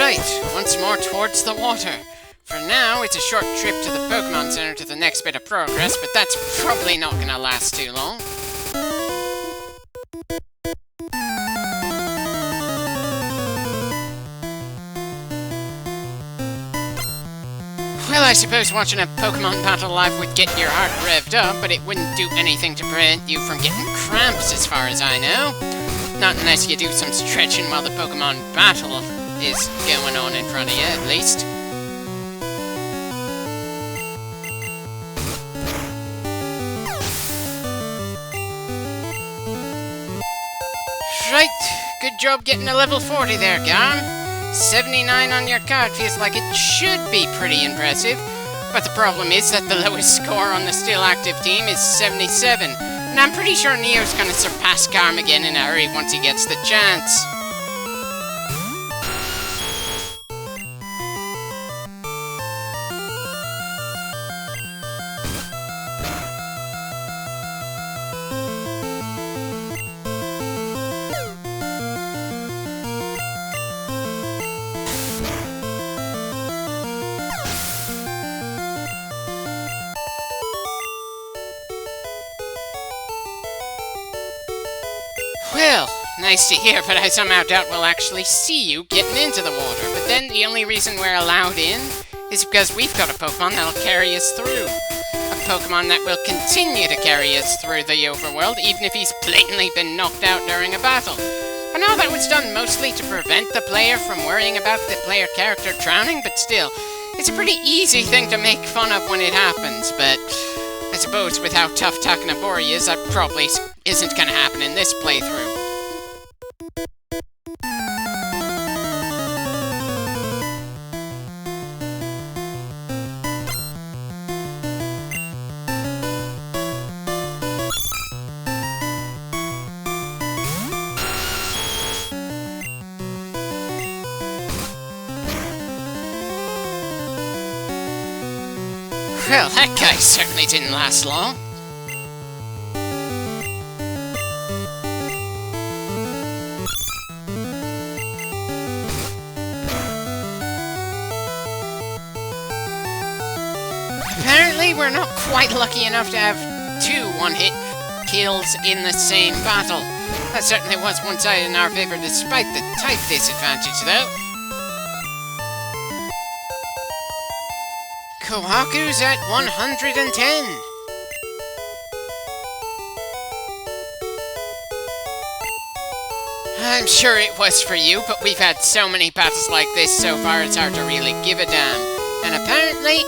Right, once more towards the water. For now, it's a short trip to the Pokemon Center to the next bit of progress, but that's probably not gonna last too long. Well, I suppose watching a Pokemon battle live would get your heart revved up, but it wouldn't do anything to prevent you from getting cramps as far as I know. Not unless you do some stretching while the Pokemon battle is going on in front of you, at least. Right, good job getting a level 40 there, Garm. 79 on your card feels like it should be pretty impressive, but the problem is that the lowest score on the still active team is 77, and I'm pretty sure Neo's gonna surpass Garm again in a hurry once he gets the chance. Well, nice to hear, but I somehow doubt we'll actually see you getting into the water. But then the only reason we're allowed in is because we've got a Pokemon that'll carry us through. A Pokemon that will continue to carry us through the overworld, even if he's blatantly been knocked out during a battle. I know that was done mostly to prevent the player from worrying about the player character drowning, but still, it's a pretty easy thing to make fun of when it happens, but I suppose with how tough Takanabori is, that probably isn't gonna happen in this playthrough. Well, that guy certainly didn't last long. Apparently, we're not quite lucky enough to have two one-hit kills in the same battle. That certainly was one-sided in our favor despite the type disadvantage, though. Kohaku's at 110. I'm sure it was for you, but we've had so many battles like this so far it's hard to really give a damn. And apparently,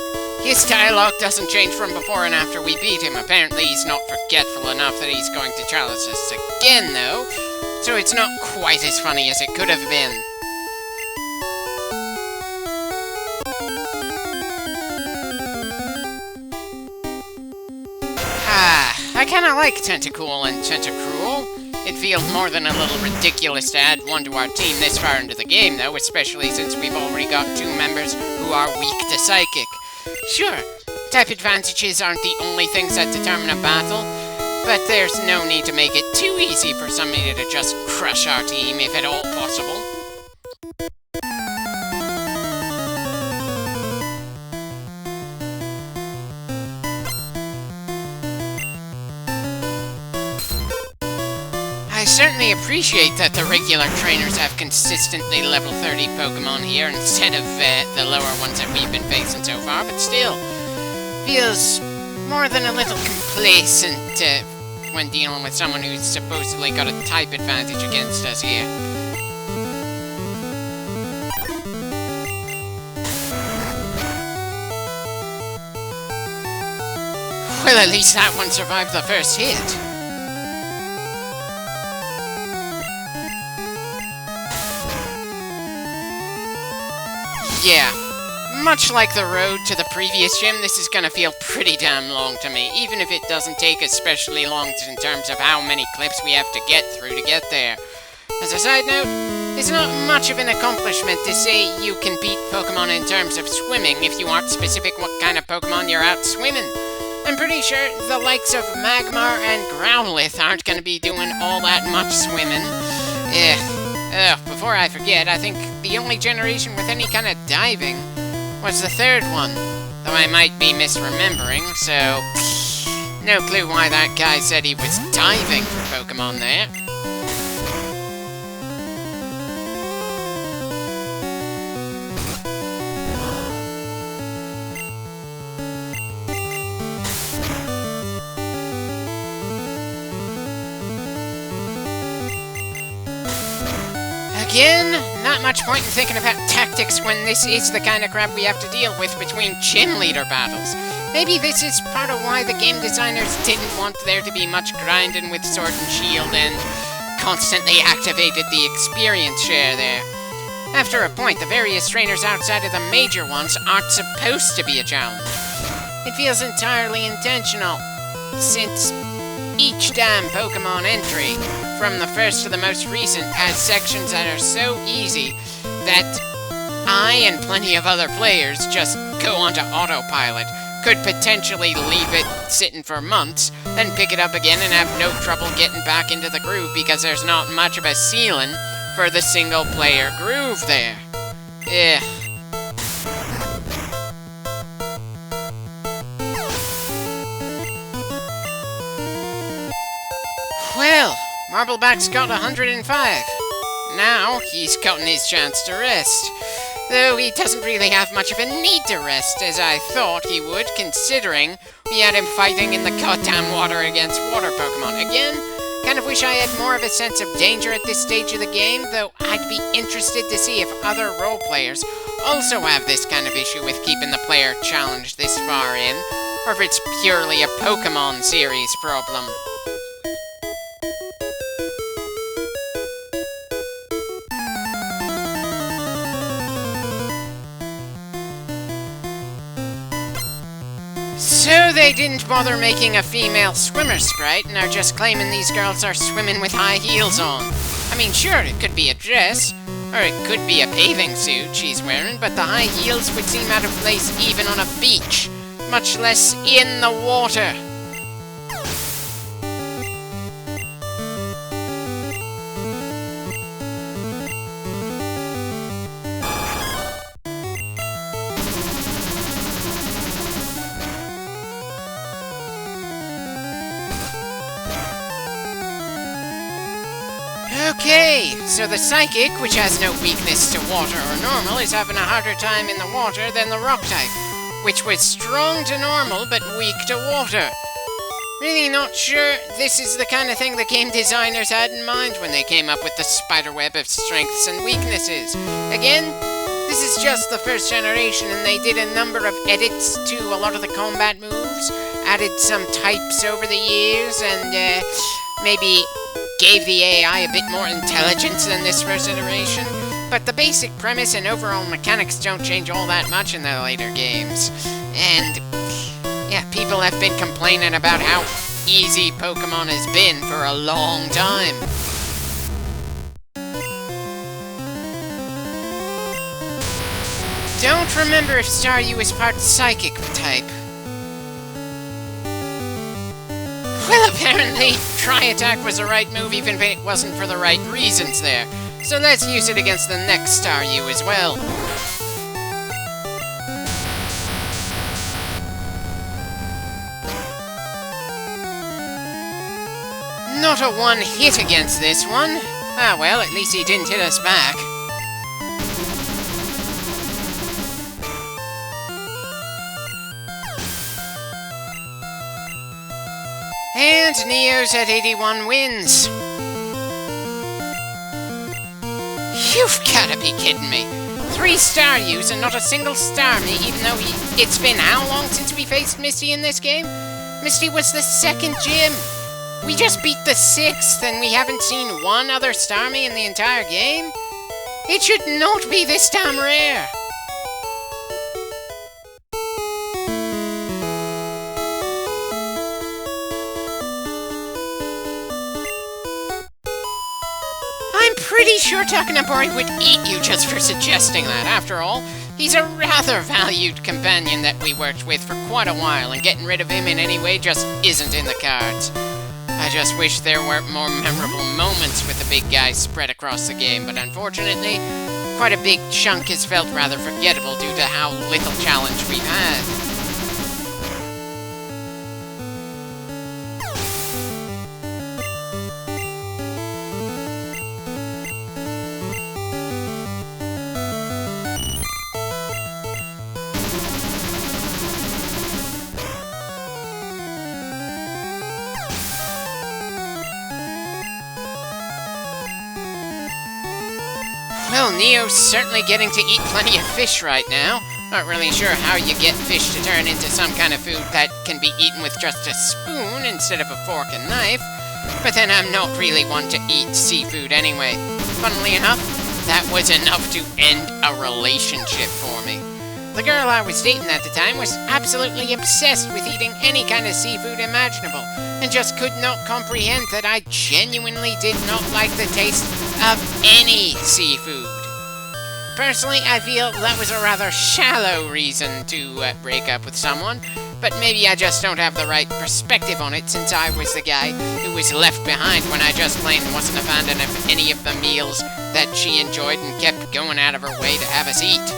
his dialogue doesn't change from before and after we beat him. Apparently he's not forgetful enough that he's going to challenge us again, though. So it's not quite as funny as it could have been. I kinda like Tentacool and Tentacruel. It feels more than a little ridiculous to add one to our team this far into the game, though, especially since we've already got two members who are weak to Psychic. Sure, type advantages aren't the only things that determine a battle, but there's no need to make it too easy for somebody to just crush our team, if at all possible. I certainly appreciate that the regular trainers have consistently level 30 Pokemon here instead of the lower ones that we've been facing so far, but still, feels more than a little complacent when dealing with someone who's supposedly got a type advantage against us here. Well, at least that one survived the first hit. Yeah, much like the road to the previous gym, this is gonna feel pretty damn long to me, even if it doesn't take especially long in terms of how many clips we have to get through to get there. As a side note, it's not much of an accomplishment to say you can beat Pokemon in terms of swimming if you aren't specific what kind of Pokemon you're out swimming. I'm pretty sure the likes of Magmar and Growlithe aren't gonna be doing all that much swimming. before I forget, I think the only generation with any kind of diving was the third one. Though I might be misremembering, so no clue why that guy said he was diving for Pokemon there. Again, not much point in thinking about tactics when this is the kind of crap we have to deal with between gym leader battles. Maybe this is part of why the game designers didn't want there to be much grinding with Sword and Shield and constantly activated the experience share there. After a point, the various trainers outside of the major ones aren't supposed to be a challenge. It feels entirely intentional, since each damn Pokemon entry, from the first to the most recent, has sections that are so easy that I and plenty of other players just go onto autopilot, could potentially leave it sitting for months, then pick it up again and have no trouble getting back into the groove because there's not much of a ceiling for the single-player groove there. Ugh. Well, Marbleback's got 105. Now, he's gotten his chance to rest. Though he doesn't really have much of a need to rest, as I thought he would, considering we had him fighting in the goddamn water against water Pokemon. Again, kind of wish I had more of a sense of danger at this stage of the game, though I'd be interested to see if other role players also have this kind of issue with keeping the player challenged this far in, or if it's purely a Pokemon series problem. So they didn't bother making a female swimmer sprite and are just claiming these girls are swimming with high heels on. I mean, sure, it could be a dress, or it could be a bathing suit she's wearing, but the high heels would seem out of place even on a beach, much less in the water. Okay, so the Psychic, which has no weakness to water or normal, is having a harder time in the water than the Rock type, which was strong to normal but weak to water. Really not sure this is the kind of thing the game designers had in mind when they came up with the spiderweb of strengths and weaknesses. Again, this is just the first generation and they did a number of edits to a lot of the combat moves, added some types over the years, and maybe gave the AI a bit more intelligence than this first iteration, but the basic premise and overall mechanics don't change all that much in the later games. And yeah, people have been complaining about how easy Pokemon has been for a long time. Don't remember if Staryu is part Psychic type. Well, apparently, Tri-Attack was the right move even if it wasn't for the right reasons there. So let's use it against the next Staryu as well. Not a one hit against this one. Ah well, at least he didn't hit us back. And Neo's at 81 wins. You've gotta be kidding me. 3 Staryus and not a single Starmie, even though it's been how long since we faced Misty in this game? Misty was the 2nd gym. We just beat the 6th and we haven't seen one other Starmie in the entire game? It should not be this damn rare. Pretty sure Takanabori would eat you just for suggesting that. After all, he's a rather valued companion that we worked with for quite a while, and getting rid of him in any way just isn't in the cards. I I just wish there were more memorable moments with the big guys spread across the game, but unfortunately, quite a big chunk has felt rather forgettable due to how little challenge we've had. Well, Neo's certainly getting to eat plenty of fish right now. Not really sure how you get fish to turn into some kind of food that can be eaten with just a spoon instead of a fork and knife. But then I'm not really one to eat seafood anyway. Funnily enough, that was enough to end a relationship for me. The girl I was dating at the time was absolutely obsessed with eating any kind of seafood imaginable, and just could not comprehend that I genuinely did not like the taste of any seafood. Personally, I feel that was a rather shallow reason to break up with someone, but maybe I just don't have the right perspective on it since I was the guy who was left behind when I just plain wasn't a fan of any of the meals that she enjoyed and kept going out of her way to have us eat.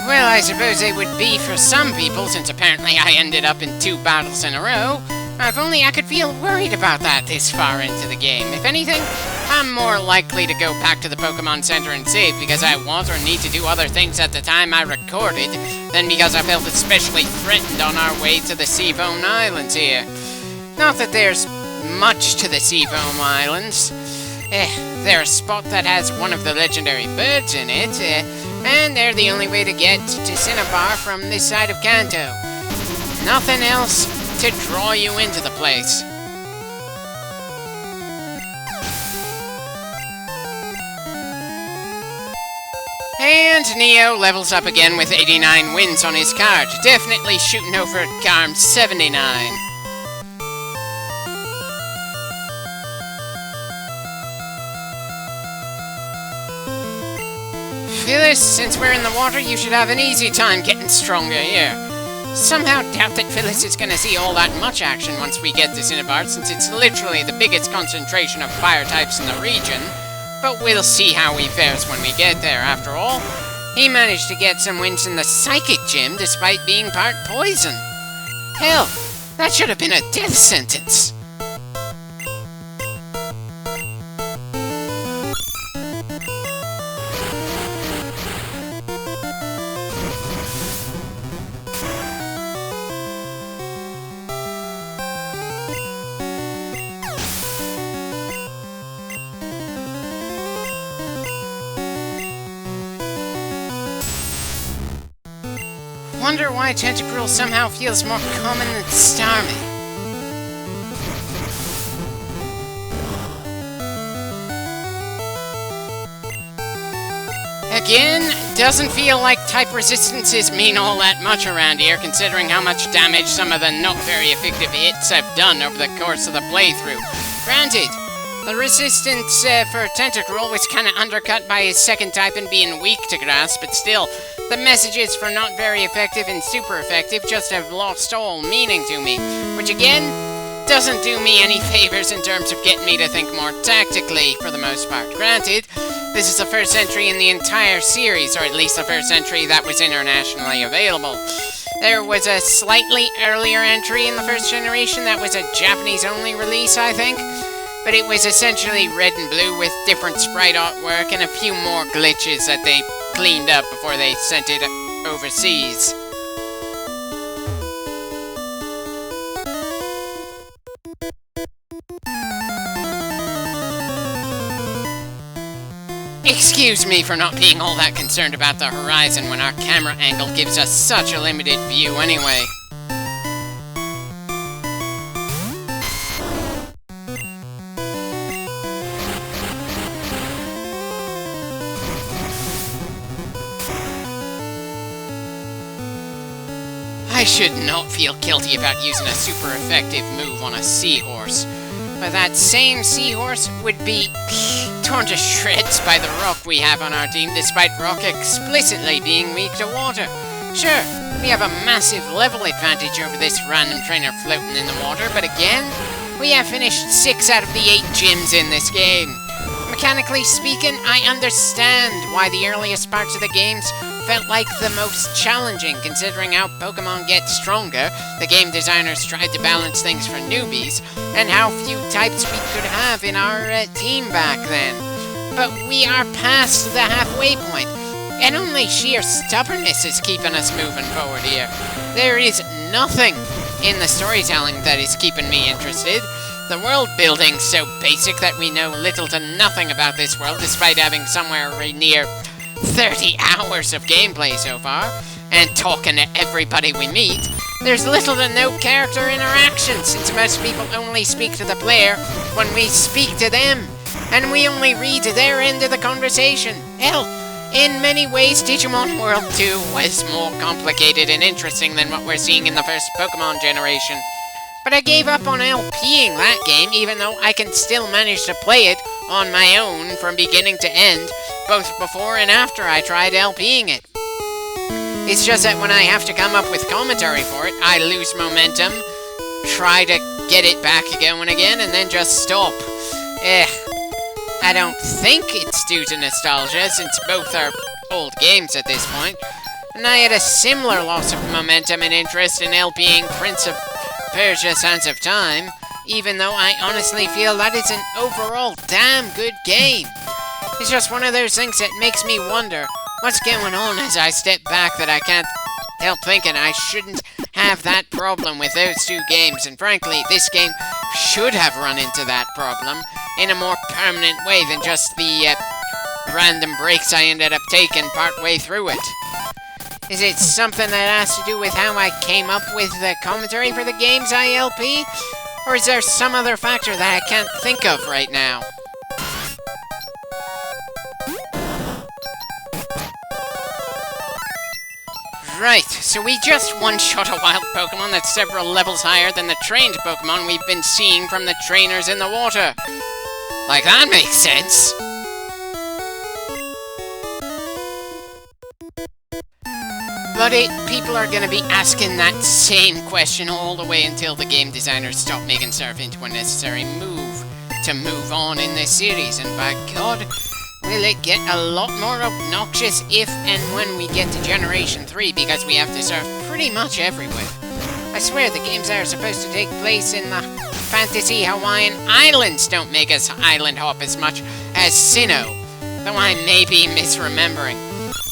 Well, I suppose it would be for some people, since apparently I ended up in 2 battles in a row. If only I could feel worried about that this far into the game. If anything, I'm more likely to go back to the Pokemon Center and save because I want or need to do other things at the time I recorded, than because I felt especially threatened on our way to the Seafoam Islands here. Not that there's much to the Seafoam Islands. They're a spot that has one of the legendary birds in it, and they're the only way to get to Cinnabar from this side of Kanto. Nothing else to draw you into the place. And Neo levels up again with 89 wins on his card, definitely shooting over Garm 79. Phyllis, since we're in the water, you should have an easy time getting stronger here. Somehow doubt that Phyllis is going to see all that much action once we get to Cinnabar, since it's literally the biggest concentration of fire types in the region. But we'll see how he fares when we get there, after all. He managed to get some wins in the Psychic Gym despite being part poison. Hell, that should have been a death sentence. Wonder why Tentacruel somehow feels more common than Starmie. Again, doesn't feel like type resistances mean all that much around here, considering how much damage some of the not very effective hits have done over the course of the playthrough. Granted, the resistance for Tentacruel was kinda undercut by his second type and being weak to grass, but still, the messages for not very effective and super effective just have lost all meaning to me, which again, doesn't do me any favors in terms of getting me to think more tactically, for the most part. Granted, this is the first entry in the entire series, or at least the first entry that was internationally available. There was a slightly earlier entry in the first generation that was a Japanese-only release, I think, but it was essentially red and blue with different sprite artwork and a few more glitches that they cleaned up before they sent it overseas. Excuse me for not being all that concerned about the horizon when our camera angle gives us such a limited view anyway. I should not feel guilty about using a super effective move on a seahorse. But that same seahorse would be torn to shreds by the rock we have on our team, despite rock explicitly being weak to water. Sure, we have a massive level advantage over this random trainer floating in the water, but again, we have finished 6 out of the 8 gyms in this game. Mechanically speaking, I understand why the earliest parts of the games felt like the most challenging, considering how Pokemon get stronger, the game designers tried to balance things for newbies, and how few types we could have in our team back then. But we are past the halfway point, and only sheer stubbornness is keeping us moving forward here. There is nothing in the storytelling that is keeping me interested. The world building's so basic that we know little to nothing about this world, despite having somewhere near 30 hours of gameplay so far, and talking to everybody we meet. There's little to no character interaction, since most people only speak to the player when we speak to them, and we only read their end of the conversation. Hell, in many ways, Digimon World 2 was more complicated and interesting than what we're seeing in the first Pokemon generation. But I gave up on LPing that game, even though I can still manage to play it on my own from beginning to end, both before and after I tried LPing it. It's just that when I have to come up with commentary for it, I lose momentum, try to get it back going again, and then just stop. I don't think it's due to nostalgia, since both are old games at this point, and I had a similar loss of momentum and interest in LPing Prince of Persia Sands of Time, even though I honestly feel that it's an overall damn good game. It's just one of those things that makes me wonder what's going on as I step back, that I can't help thinking I shouldn't have that problem with those two games, and frankly, this game should have run into that problem in a more permanent way than just the random breaks I ended up taking partway through it. Is it something that has to do with how I came up with the commentary for the games I LP? Or is there some other factor that I can't think of right now? Right, so we just one-shot a wild Pokemon that's several levels higher than the trained Pokemon we've been seeing from the trainers in the water. Like, that makes sense. But people are going to be asking that same question all the way until the game designers stop making Surf into a necessary move to move on in this series. And by God, will it get a lot more obnoxious if and when we get to Generation 3, because we have to surf pretty much everywhere. I swear the games that are supposed to take place in the fantasy Hawaiian Islands don't make us island hop as much as Sinnoh, though I may be misremembering.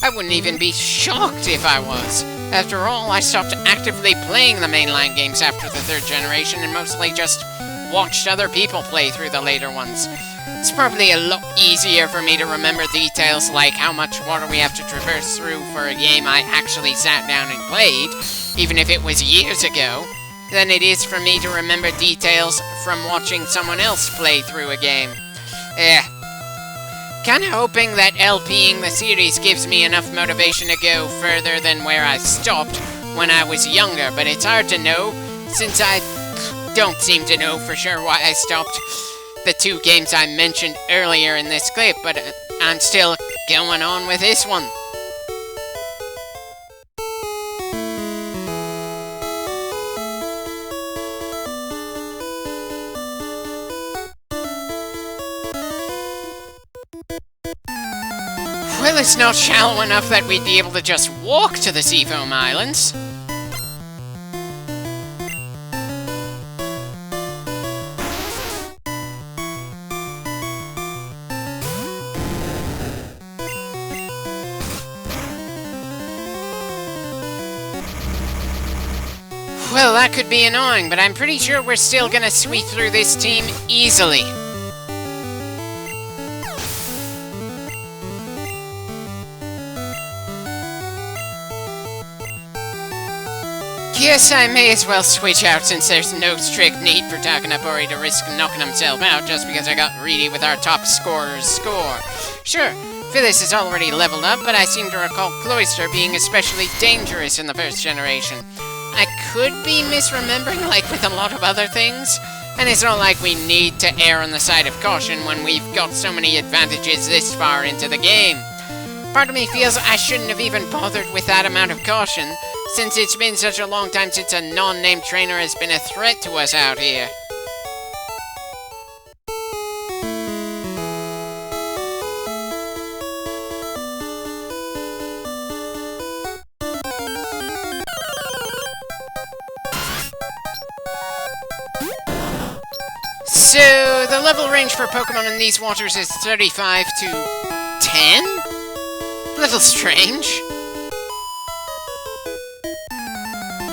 I wouldn't even be shocked if I was. After all, I stopped actively playing the mainline games after the 3rd generation and mostly just watched other people play through the later ones. It's probably a lot easier for me to remember details like how much water we have to traverse through for a game I actually sat down and played, even if it was years ago, than it is for me to remember details from watching someone else play through a game. Kinda hoping that LPing the series gives me enough motivation to go further than where I stopped when I was younger, but it's hard to know, since I don't seem to know for sure why I stopped the 2 games I mentioned earlier in this clip, but I'm still going on with this one. Well, it's not shallow enough that we'd be able to just walk to the Seafoam Islands. Well, that could be annoying, but I'm pretty sure we're still gonna sweep through this team easily. Guess I may as well switch out since there's no strict need for Takanabori to risk knocking himself out just because I got greedy with our top scorer's score. Sure, Phyllis is already leveled up, but I seem to recall Cloyster being especially dangerous in the 1st generation. I could be misremembering, like with a lot of other things, And it's not like we need to err on the side of caution when we've got so many advantages this far into the game. Part of me feels I shouldn't have even bothered with that amount of caution, since it's been such a long time since a non-named trainer has been a threat to us out here. So, the level range for Pokemon in these waters is 35 to 10? A little strange.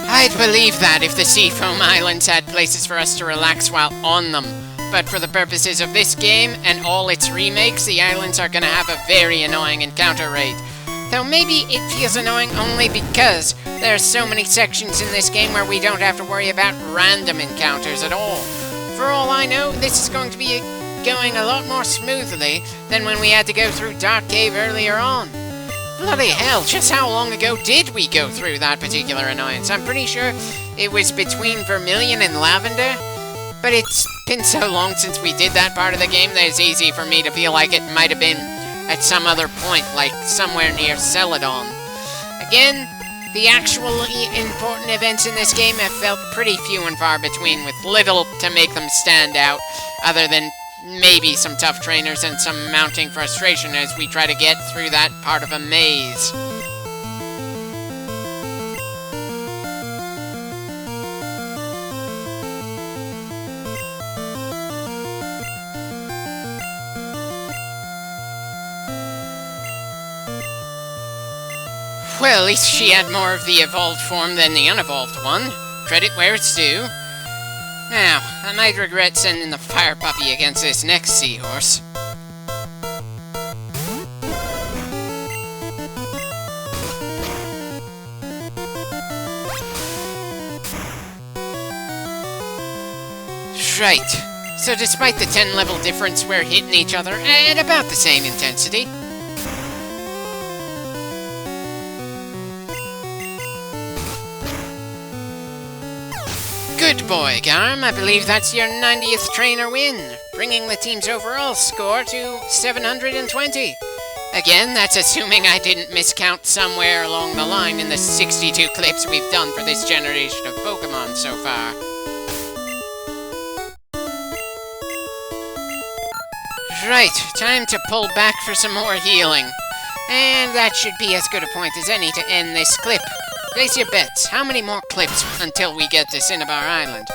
I'd believe that if the Seafoam Islands had places for us to relax while on them. But for the purposes of this game and all its remakes, the islands are gonna have a very annoying encounter rate. Though maybe it feels annoying only because there are so many sections in this game where we don't have to worry about random encounters at all. For all I know, this is going to be going a lot more smoothly than when we had to go through Dark Cave earlier on. Bloody hell, just how long ago did we go through that particular annoyance? I'm pretty sure it was between Vermilion and Lavender, but it's been so long since we did that part of the game that it's easy for me to feel like it might have been at some other point, like somewhere near Celadon. Again, the actually important events in this game have felt pretty few and far between, with little to make them stand out, other than maybe some tough trainers and some mounting frustration as we try to get through that part of a maze. Well, at least she had more of the evolved form than the unevolved one. Credit where it's due. Now, I might regret sending the fire puppy against this next seahorse. Right. So despite the 10 level difference, we're hitting each other at about the same intensity. Good boy, Garm. I believe that's your 90th trainer win, bringing the team's overall score to 720. Again, that's assuming I didn't miscount somewhere along the line in the 62 clips we've done for this generation of Pokemon so far. Right, time to pull back for some more healing. And that should be as good a point as any to end this clip. Place your bets. How many more clips until we get to Cinnabar Island?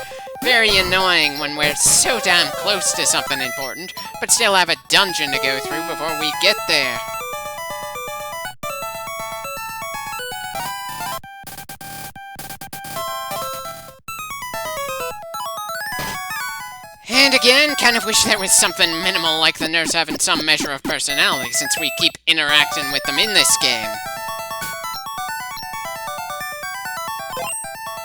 Very annoying when we're so damn close to something important, but still have a dungeon to go through before we get there. And again, kind of wish there was something minimal like the nurse having some measure of personality since we keep interacting with them in this game.